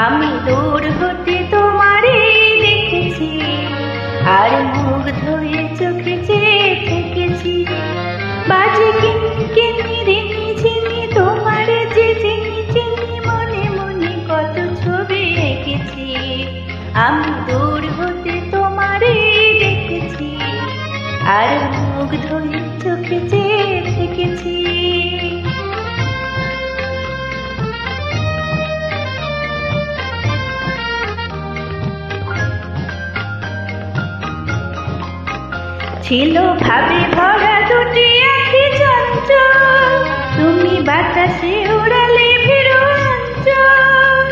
আমি দূর হতে তোমারে দেখেছি, আর মুগ্ধ হয়ে চোখে চেয়ে থেকেছি। বাজে কিনকিনি রিনি ঝিনি তোমারে যে চিনি চিনি, মনে মনে কত ছবি এঁকেছি। আমি দূর হতে তোমারে দেখেছি, আর মুগ্ধ হয়ে চোখে চেয়ে থেকেছি। ছিল ভাবে ভরা দুটি আঁখি চঞ্চল, তুমি বাতাসে উড়ালে ভীরু অঞ্চল।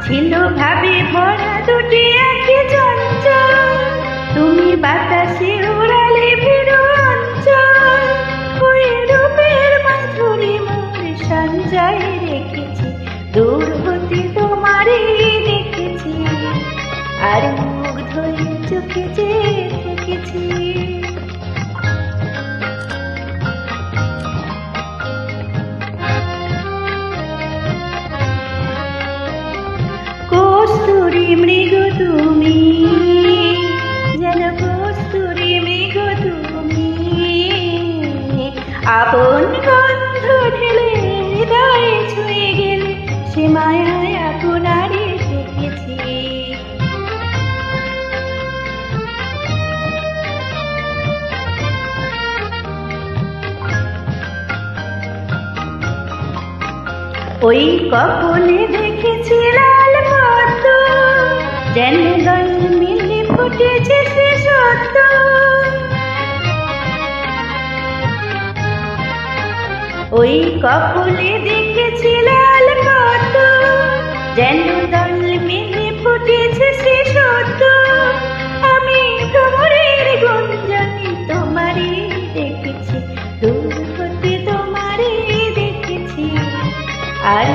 ছিল ভাবে ভরা দুটি আঁখি চঞ্চল, তুমি বাতাসে উড়ালে ভীরু অঞ্চল। ওই রূপের মাধুরী মোর সঞ্চয় রেখেছি, দূর হতে তোমারে দেখেছি, আর মুগ্ধ হয়ে চোখে চেয়ে থেকেছি। কস্তুরী মৃগ তুমি, যেন কস্তুরী মৃগ তুমি, আপন গন্ধ ঢেলে হৃদয়ে ছুঁয়ে গেলে, সে মায়ায় আপনারে দেখেছি। ওই কপলে দেখেছি লাল পদ্ম, যেন দল মিলে ফুটেছে সে সত্য। ওই কপলে দেখেছি লাল পদ্ম, যেন দল মিলে ফুটেছে সে সত্য। আমি ভ্রমরের গুঞ্জনে তোমারে দেখেছি, দূর হতে তোমারে দেখেছি, আর